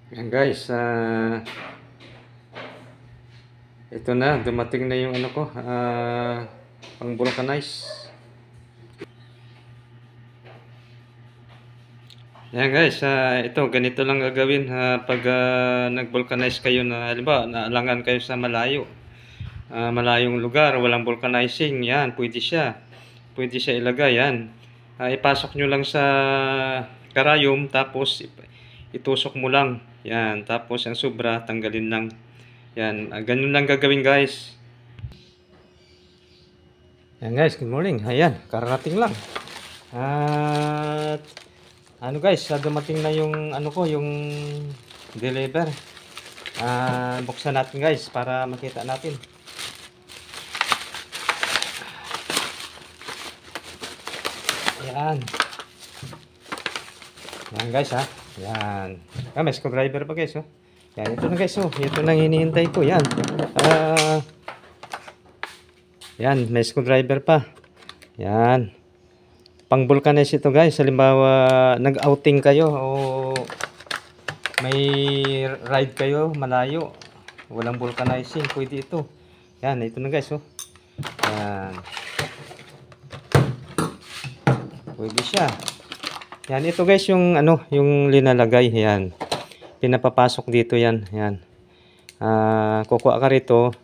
Yan guys, ito na, dumating na yung ano ko, pang vulcanize. Yan guys, ito ganito lang gagawin pag nag-vulcanize kayo na halimbawa naalangan kayo sa malayo. Malayong lugar, walang vulcanizing, yan, pwede siya. Pwede siya ilagay, yan. Ipasok nyo lang sa karayom, tapos itusok mo lang. Yan, tapos ang sobra, tanggalin lang. Yan, ganun lang gagawin guys. Yan guys, good morning. Ayan, kararating lang. At ano guys, dumating na yung ano ko, yung deliver. Buksan natin guys para makita natin. Ayan. Yan guys Yan. May screwdriver pa guys Yan, ito na guys Ito na hinihintay ko. Yan. Yan, may screwdriver pa. Yan. Pang vulcanize ito guys. Halimbawa, nag-outing kayo o may ride kayo malayo. Walang vulcanizing. Pwede ito. Yan, ito na guys Yan. Pwede siya. Yan, ito guys yung ano, yung linalagay. Yan. Pinapapasok dito yan. Yan. Kukuha ka rito.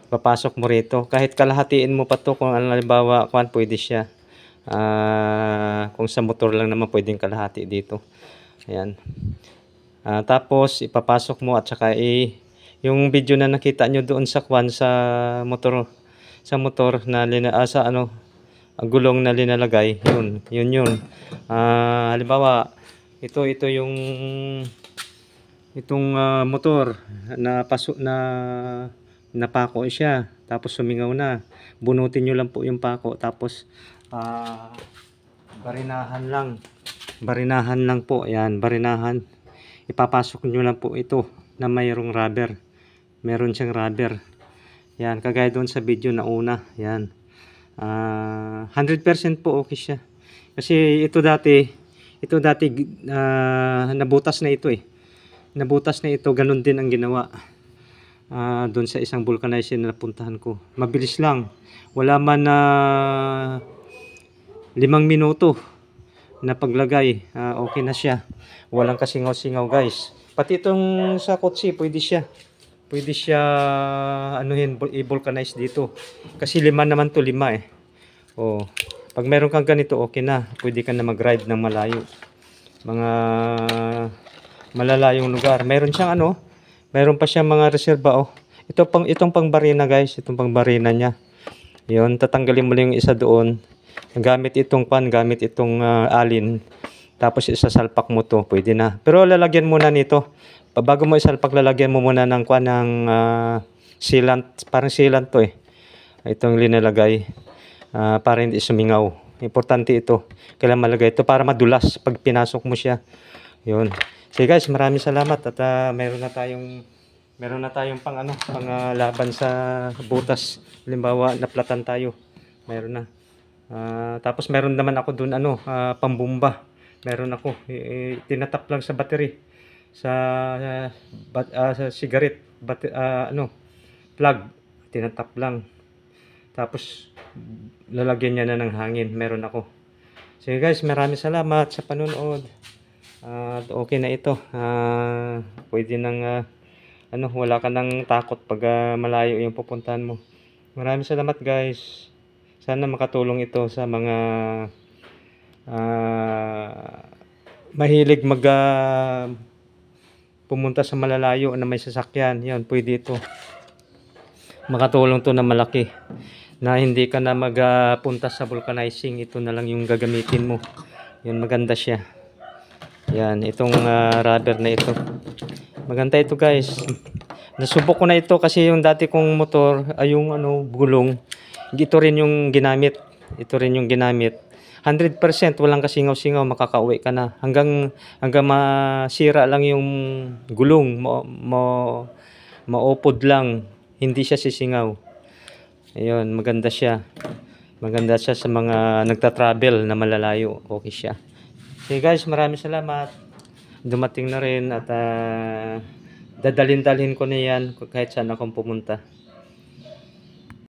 Papasok mo rito. Kahit kalahatiin mo pa to kung halimbawa kuan pwede siya. Kung sa motor lang naman pwedeng kalahati dito. Ayan. Tapos ipapasok mo at saka yung video na nakita nyo doon sa kuan sa motor na sa ano gulong na linalagay, yun. Halimbawa ito yung itong motor na napako siya, tapos sumingaw na. Bunutin nyo lang po yung pako, tapos barinahan lang po. Ayan, barinahan. Ipapasok nyo lang po ito na mayroong rubber. Meron siyang rubber. Yan, kagaya doon sa video na una. Yan. 100% po okay siya. Kasi ito dati nabutas na ito Nabutas na ito, ganun din ang ginawa. Doon sa isang vulcanizer na napuntahan ko. Mabilis lang. Wala man na 5 minuto na paglagay. Okay na siya. Walang kasingaw-singaw guys. Pati itong sa kotse, pwede siya i-vulcanize dito. Kasi 5 naman to, 5 pag meron kang ganito, okay na. Pwede ka na mag-ride ng malayo. Mga malalayong lugar. Meron siyang meron pa siyang mga reserba itong pang barina guys, itong pang barina niya. Yun, tatanggalin mo lang yung isa doon. Gamit itong alin. Tapos isasalpak mo to, pwede na. Pero lalagyan muna nito. Bago mo isalpak, lalagyan mo muna ng sealant, parang sealant to Itong linalagay para hindi sumingaw. Importante ito. Kailangan malagay ito para madulas pag pinasok mo siya. Yun. So guys, maraming salamat at meron na tayong pang laban sa butas. Halimbawa, naplatan tayo. Meron na. Tapos meron naman ako doon pambomba. Meron ako tinatap lang sa battery. Sa cigarette plug, tinatap lang. Tapos lalagyan niya na ng hangin. Meron ako. So guys, maraming salamat sa panonood. Okay na ito. Pwede nang wala ka nang takot pag malayo yung pupuntahan mo. Maraming salamat guys. Sana makatulong ito sa mga mahilig pumunta sa malalayo na may sasakyan. Yan, pwede ito. Makatulong to na malaki. Na hindi ka na magpunta sa vulcanizing. Ito na lang yung gagamitin mo. Yan, maganda siya. Yan, itong rubber na ito. Maganda ito guys. Nasubok ko na ito kasi yung dati kong motor ay yung gulong. Ito rin yung ginamit. 100% walang kasingaw-singaw, makakauwi ka na. Hanggang masira lang yung gulong, maupod lang, hindi siya sisingaw. Ayun, maganda siya. Maganda siya sa mga nagta-travel na malalayo. Okay siya. Okay guys, maraming salamat. dumating na rin at dadalhin-dalhin ko na yan kahit saan akong pumunta.